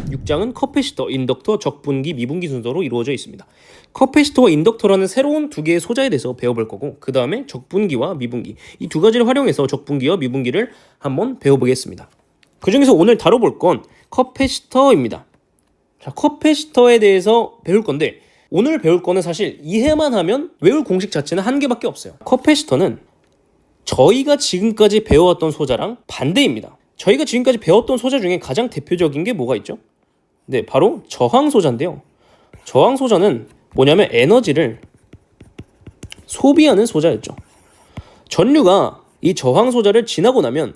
6장은 커패시터, 인덕터, 적분기, 미분기 순서로 이루어져 있습니다. 커패시터와 인덕터라는 새로운 두 개의 소자에 대해서 배워볼 거고, 그 다음에 적분기와 미분기, 이 두 가지를 활용해서 적분기와 미분기를 한번 배워보겠습니다. 그 중에서 오늘 다뤄볼 건 커패시터입니다. 자, 커패시터에 대해서 배울 건데, 오늘 배울 거는 사실 이해만 하면 외울 공식 자체는 한 개밖에 없어요. 커패시터는 저희가 지금까지 배워왔던 소자랑 반대입니다. 저희가 지금까지 배웠던 소자 중에 가장 대표적인 게 뭐가 있죠? 네, 바로 저항소자인데요. 저항소자는 뭐냐면 에너지를 소비하는 소자였죠. 전류가 이 저항소자를 지나고 나면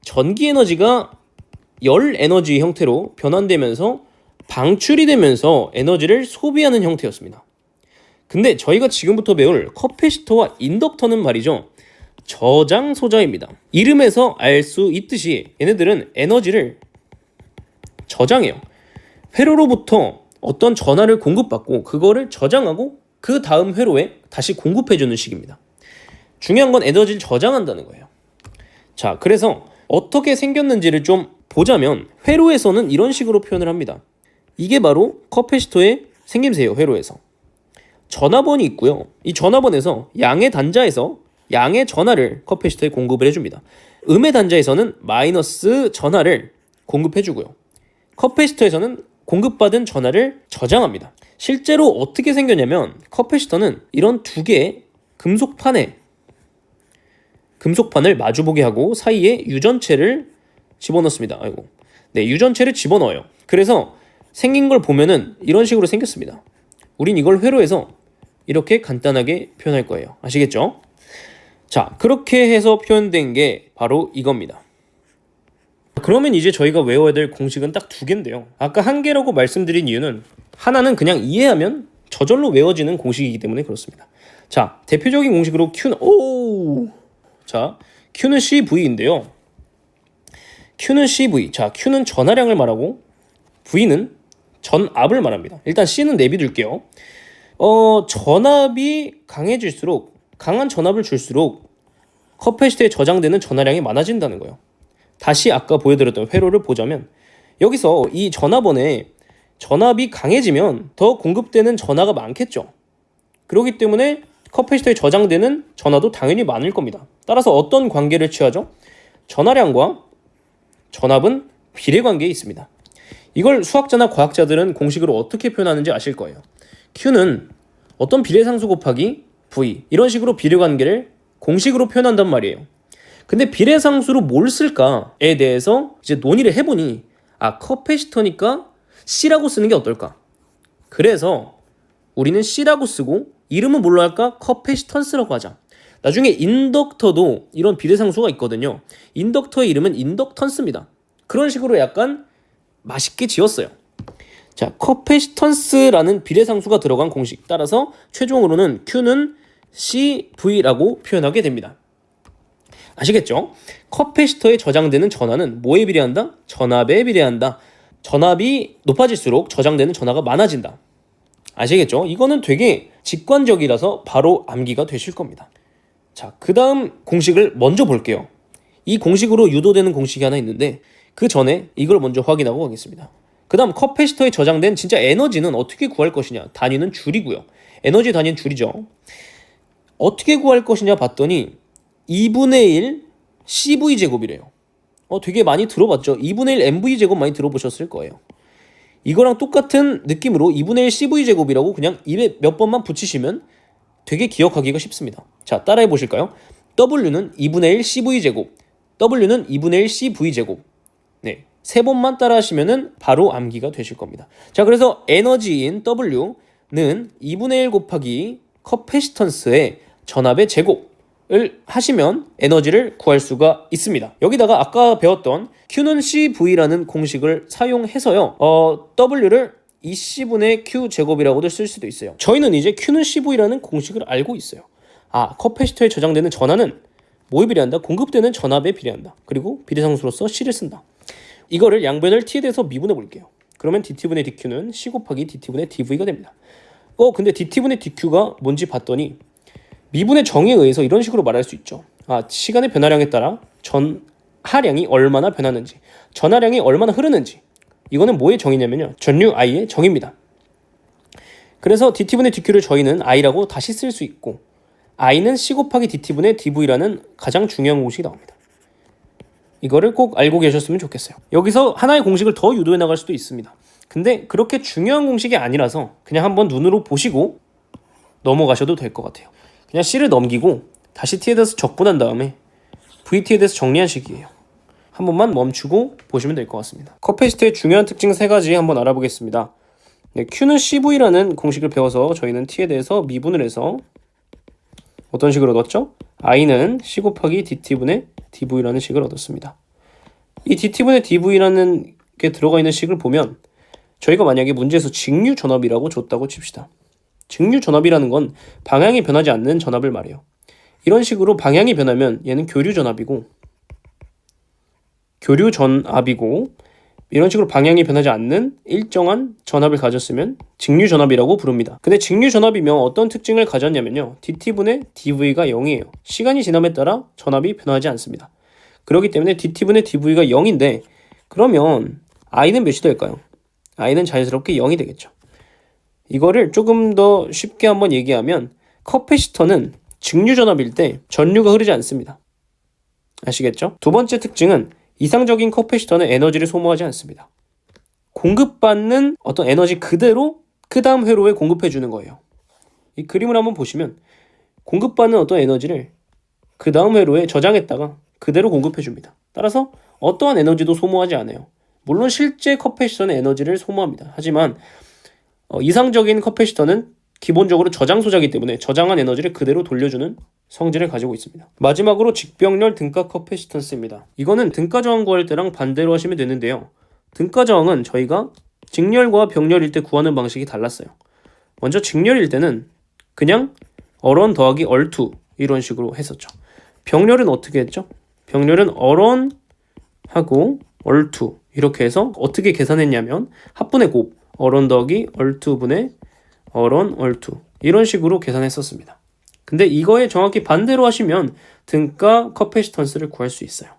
전기 에너지가 열 에너지 형태로 변환되면서 방출이 되면서 에너지를 소비하는 형태였습니다. 근데 저희가 지금부터 배울 커패시터와 인덕터는 말이죠, 저장 소자입니다. 이름에서 알 수 있듯이 얘네들은 에너지를 저장해요. 회로로부터 어떤 전하를 공급받고 그거를 저장하고 그 다음 회로에 다시 공급해주는 식입니다. 중요한 건 에너지를 저장한다는 거예요. 자, 그래서 어떻게 생겼는지를 좀 보자면 회로에서는 이런 식으로 표현을 합니다. 이게 바로 커패시터의 생김새예요. 회로에서 전화번이 있고요. 이 전화번에서 양의 단자에서 양의 전하를 커패시터에 공급을 해줍니다. 음의 단자에서는 마이너스 전하를 공급해주고요. 커패시터에서는 공급받은 전하를 저장합니다. 실제로 어떻게 생겼냐면 커패시터는 이런 두 개의 금속판을 마주보게 하고 사이에 유전체를 집어넣습니다. 유전체를 집어넣어요. 그래서 생긴 걸 보면은 이런 식으로 생겼습니다. 우린 이걸 회로에서 이렇게 간단하게 표현할 거예요. 아시겠죠? 자, 그렇게 해서 표현된 게 바로 이겁니다. 그러면 이제 저희가 외워야 될 공식은 딱 두 개인데요. 아까 한 개라고 말씀드린 이유는 하나는 그냥 이해하면 저절로 외워지는 공식이기 때문에 그렇습니다. 자, 대표적인 공식으로 Q는 CV인데요. Q는 CV. 자, Q는 전하량을 말하고 V는 전압을 말합니다. 일단 C는 내비둘게요. 전압이 강해질수록, 강한 전압을 줄수록 커패시터에 저장되는 전하량이 많아진다는 거예요. 다시 아까 보여드렸던 회로를 보자면 여기서 이 전화번에 전압이 강해지면 더 공급되는 전하가 많겠죠. 그렇기 때문에 커패시터에 저장되는 전하도 당연히 많을 겁니다. 따라서 어떤 관계를 취하죠? 전하량과 전압은 비례관계에 있습니다. 이걸 수학자나 과학자들은 공식으로 어떻게 표현하는지 아실 거예요. Q는 어떤 비례상수 곱하기 V, 이런 식으로 비례관계를 공식으로 표현한단 말이에요. 근데 비례상수로 뭘 쓸까에 대해서 이제 논의를 해보니 커패시터니까 C라고 쓰는 게 어떨까? 그래서 우리는 C라고 쓰고 이름은 뭘로 할까? 커패시턴스라고 하자. 나중에 인덕터도 이런 비례상수가 있거든요. 인덕터의 이름은 인덕턴스입니다. 그런 식으로 약간 맛있게 지었어요. 자, 커패시턴스라는 비례상수가 들어간 공식 따라서 최종으로는 Q는 CV라고 표현하게 됩니다. 아시겠죠? 커패시터에 저장되는 전하는 뭐에 비례한다? 전압에 비례한다. 전압이 높아질수록 저장되는 전하가 많아진다. 아시겠죠? 이거는 되게 직관적이라서 바로 암기가 되실 겁니다. 자, 그 다음 공식을 먼저 볼게요. 이 공식으로 유도되는 공식이 하나 있는데 그 전에 이걸 먼저 확인하고 가겠습니다. 그 다음 커패시터에 저장된 진짜 에너지는 어떻게 구할 것이냐? 단위는 줄이고요. 에너지 단위는 줄이죠. 어떻게 구할 것이냐 봤더니 2분의 1 CV제곱이래요. 되게 많이 들어봤죠? 2분의 1 MV제곱 많이 들어보셨을 거예요. 이거랑 똑같은 느낌으로 2분의 1 CV제곱이라고 그냥 입에 몇 번만 붙이시면 되게 기억하기가 쉽습니다. 자, 따라해 보실까요? W는 2분의 1 CV제곱, W는 2분의 1 CV제곱. 네, 세 번만 따라 하시면은 바로 암기가 되실 겁니다. 자, 그래서 에너지인 W는 2분의 1 곱하기 커패시턴스의 전압의 제곱을 하시면 에너지를 구할 수가 있습니다. 여기다가 아까 배웠던 Q는 CV라는 공식을 사용해서요, W를 2C분의 Q제곱이라고도 쓸 수도 있어요. 저희는 이제 Q는 CV라는 공식을 알고 있어요. 커패시터에 저장되는 전하는 뭐에 비례한다? 공급되는 전압에 비례한다. 그리고 비례상수로서 C를 쓴다. 이거를 양변을 T에 대해서 미분해 볼게요. 그러면 DT분의 DQ는 C 곱하기 DT분의 DV가 됩니다. 근데 DT분의 DQ가 뭔지 봤더니 미분의 정의에 의해서 이런 식으로 말할 수 있죠. 시간의 변화량에 따라 전하량이 얼마나 변하는지, 전하량이 얼마나 흐르는지, 이거는 뭐의 정의냐면요, 전류 I의 정의입니다. 그래서 dt분의 dq를 저희는 I라고 다시 쓸 수 있고, I는 C 곱하기 dt분의 dv라는 가장 중요한 공식이 나옵니다. 이거를 꼭 알고 계셨으면 좋겠어요. 여기서 하나의 공식을 더 유도해 나갈 수도 있습니다. 근데 그렇게 중요한 공식이 아니라서 그냥 한번 눈으로 보시고 넘어가셔도 될 것 같아요. 그냥 C를 넘기고 다시 T에 대해서 적분한 다음에 VT에 대해서 정리한 식이에요. 한 번만 멈추고 보시면 될 것 같습니다. 커패시터의 중요한 특징 3가지 한번 알아보겠습니다. 네, Q는 CV라는 공식을 배워서 저희는 T에 대해서 미분을 해서 어떤 식으로 얻었죠? I는 C 곱하기 dt분의 dv라는 식을 얻었습니다. 이 dt분의 dv라는 게 들어가 있는 식을 보면 저희가 만약에 문제에서 직류 전압이라고 줬다고 칩시다. 직류 전압이라는 건 방향이 변하지 않는 전압을 말해요. 이런 식으로 방향이 변하면 얘는 교류 전압이고 이런 식으로 방향이 변하지 않는 일정한 전압을 가졌으면 직류 전압이라고 부릅니다. 근데 직류 전압이면 어떤 특징을 가졌냐면요, dt분의 dv가 0이에요. 시간이 지남에 따라 전압이 변하지 않습니다. 그렇기 때문에 dt분의 dv가 0인데 그러면 i는 몇이 될까요? i는 자연스럽게 0이 되겠죠. 이거를 조금 더 쉽게 한번 얘기하면 커패시터는 직류 전압일 때 전류가 흐르지 않습니다. 아시겠죠? 두 번째 특징은 이상적인 커패시터는 에너지를 소모하지 않습니다. 공급받는 어떤 에너지 그대로 그 다음 회로에 공급해 주는 거예요. 이 그림을 한번 보시면 공급받는 어떤 에너지를 그 다음 회로에 저장했다가 그대로 공급해 줍니다. 따라서 어떠한 에너지도 소모하지 않아요. 물론 실제 커패시터는 에너지를 소모합니다. 하지만 이상적인 커패시터는 기본적으로 저장 소자이기 때문에 저장한 에너지를 그대로 돌려주는 성질을 가지고 있습니다. 마지막으로 직병렬 등가 커패시턴스입니다. 이거는 등가 저항 구할 때랑 반대로 하시면 되는데요. 등가 저항은 저희가 직렬과 병렬일 때 구하는 방식이 달랐어요. 먼저 직렬일 때는 그냥 얼원 더하기 얼투 이런 식으로 했었죠. 병렬은 어떻게 했죠? 병렬은 얼원하고 얼투 이렇게 해서 어떻게 계산했냐면 합분의 곱 얼원 더하기 얼투분의 얼원 얼투 이런 식으로 계산했었습니다. 근데 이거에 정확히 반대로 하시면 등가 커패시턴스를 구할 수 있어요.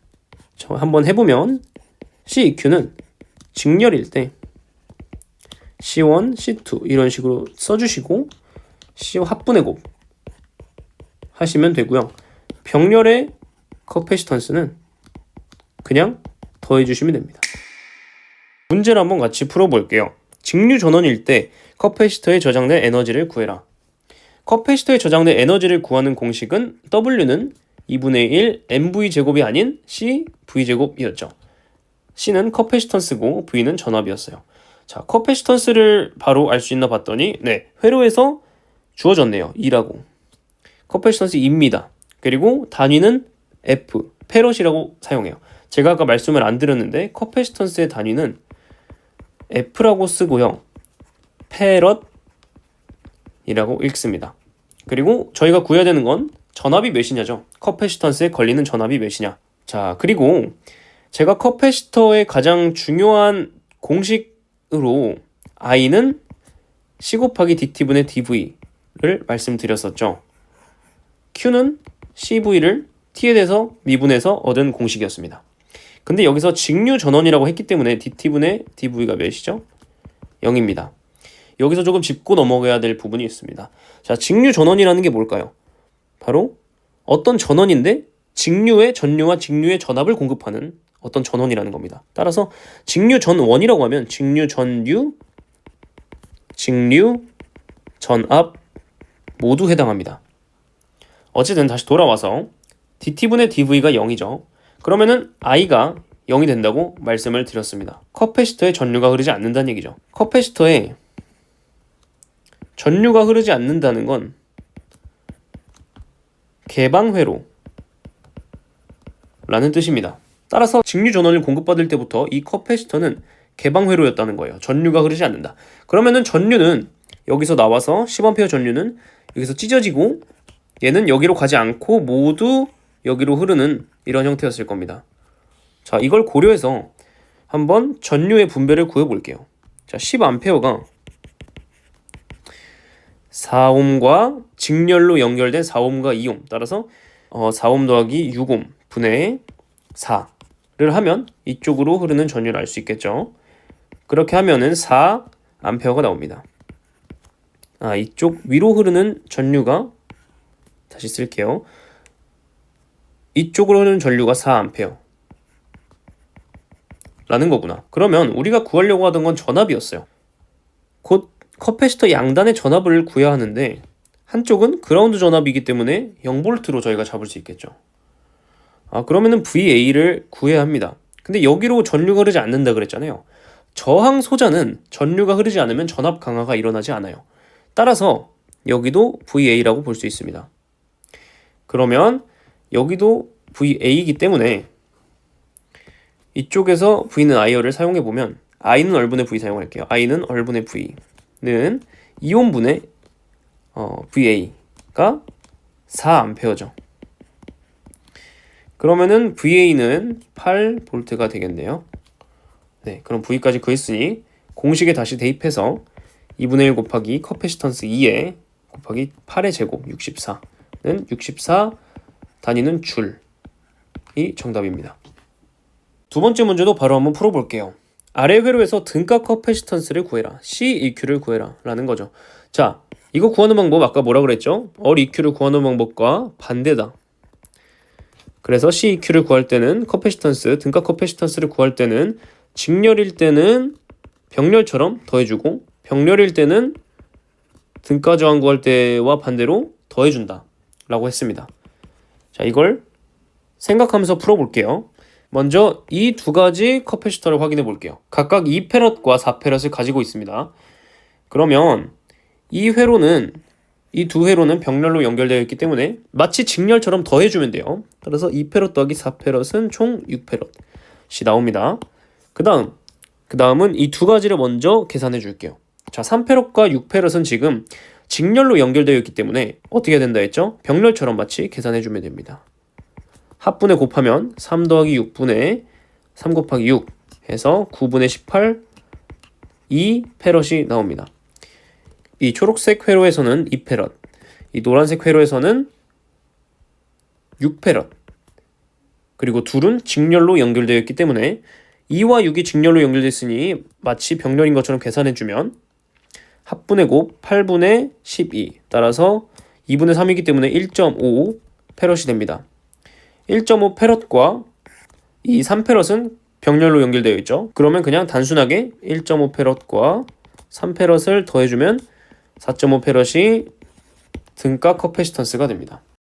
저 한번 해보면 CEQ는 직렬일 때 C1, C2 이런 식으로 써주시고 C 합분의 곱 하시면 되고요. 병렬의 커패시턴스는 그냥 더해주시면 됩니다. 문제를 한번 같이 풀어볼게요. 직류 전원일 때 커패시터에 저장된 에너지를 구해라. 커패시터에 저장된 에너지를 구하는 공식은 W는 2분의 1 MV제곱이 아닌 CV제곱이었죠. C는 커패시턴스고 V는 전압이었어요. 자, 커패시턴스를 바로 알 수 있나 봤더니 네, 회로에서 주어졌네요. 2라고. 커패시턴스 2입니다. 그리고 단위는 F, 페럿이라고 사용해요. 제가 아까 말씀을 안 드렸는데 커패시턴스의 단위는 F라고 쓰고요. 페럿이라고 읽습니다. 그리고 저희가 구해야 되는 건 전압이 몇이냐죠. 커패시턴스에 걸리는 전압이 몇이냐. 자, 그리고 제가 커패시터의 가장 중요한 공식으로 I는 C 곱하기 dt분의 dv를 말씀드렸었죠. Q는 CV를 T에 대해서 미분해서 얻은 공식이었습니다. 근데 여기서 직류 전원이라고 했기 때문에 dt분의 dv가 몇이죠? 0입니다. 여기서 조금 짚고 넘어가야 될 부분이 있습니다. 자, 직류 전원이라는 게 뭘까요? 바로 어떤 전원인데 직류의 전류와 직류의 전압을 공급하는 어떤 전원이라는 겁니다. 따라서 직류 전원이라고 하면 직류 전류, 직류 전압 모두 해당합니다. 어쨌든 다시 돌아와서 dt분의 dv가 0이죠. 그러면은 I가 0이 된다고 말씀을 드렸습니다. 커패시터에 전류가 흐르지 않는다는 얘기죠. 커패시터에 전류가 흐르지 않는다는 건 개방회로라는 뜻입니다. 따라서 직류 전원을 공급받을 때부터 이 커패시터는 개방회로였다는 거예요. 전류가 흐르지 않는다. 그러면은 전류는 여기서 나와서 10A 전류는 여기서 찢어지고 얘는 여기로 가지 않고 모두 여기로 흐르는 이런 형태였을 겁니다. 자, 이걸 고려해서 한번 전류의 분배를 구해볼게요. 자, 10A가 4옴과 직렬로 연결된 4옴과 2옴 따라서 4옴 더하기 6옴 분의 4를 하면 이쪽으로 흐르는 전류를 알 수 있겠죠. 그렇게 하면은 4A가 나옵니다. 이쪽 위로 흐르는 전류가 다시 쓸게요. 이쪽으로 흐르는 전류가 4A 라는 거구나. 그러면 우리가 구하려고 하던 건 전압이었어요. 곧 커패시터 양단의 전압을 구해야 하는데 한쪽은 그라운드 전압이기 때문에 0V로 저희가 잡을 수 있겠죠. 그러면은 VA를 구해야 합니다. 근데 여기로 전류가 흐르지 않는다 그랬잖아요. 저항 소자는 전류가 흐르지 않으면 전압 강화가 일어나지 않아요. 따라서 여기도 VA라고 볼 수 있습니다. 그러면 여기도 VA이기 때문에 이쪽에서 V는 I어를 사용해 보면 I는 얼분의 V 사용할게요. I는 얼분의 V는 이온분의 VA가 4A죠. 그러면은 VA는 8V가 되겠네요. 네, 그럼 V까지 구했으니 공식에 다시 대입해서 2분의 1 곱하기 커패시턴스 2에 곱하기 8의 제곱 64는 64 단위는 줄이 정답입니다. 두 번째 문제도 바로 한번 풀어볼게요. 아래 회로에서 등가 커패시턴스를 구해라. CEQ를 구해라 라는 거죠. 자, 이거 구하는 방법 아까 뭐라 그랬죠? EQ를 구하는 방법과 반대다. 그래서 CEQ를 구할 때는 커패시턴스, 등가 커패시턴스를 구할 때는 직렬일 때는 병렬처럼 더해주고 병렬일 때는 등가 저항 구할 때와 반대로 더해준다 라고 했습니다. 자, 이걸 생각하면서 풀어볼게요. 먼저 이 두 가지 커패시터를 확인해 볼게요. 각각 2페럿과 4페럿을 가지고 있습니다. 그러면 이 두 회로는 병렬로 연결되어 있기 때문에 마치 직렬처럼 더해주면 돼요. 따라서 2페럿 더하기 4페럿은 총 6페럿이 나옵니다. 그 다음은 이 두 가지를 먼저 계산해 줄게요. 자, 3페럿과 6페럿은 지금 직렬로 연결되어 있기 때문에 어떻게 해야 된다 했죠? 병렬처럼 마치 계산해 주면 됩니다. 합분에 곱하면 3 더하기 6분의 3 곱하기 6 해서 9분의 18 2페럿이 나옵니다. 이 초록색 회로에서는 2페럿, 이 노란색 회로에서는 6페럿, 그리고 둘은 직렬로 연결되어 있기 때문에 2와 6이 직렬로 연결됐으니 마치 병렬인 것처럼 계산해주면 합분의 곱 8분의 12 따라서 2분의 3이기 때문에 1.5 페럿이 됩니다. 1.5 페럿과 이 3페럿은 병렬로 연결되어 있죠. 그러면 그냥 단순하게 1.5 페럿과 3페럿을 더해주면 4.5 페럿이 등가 커패시턴스가 됩니다.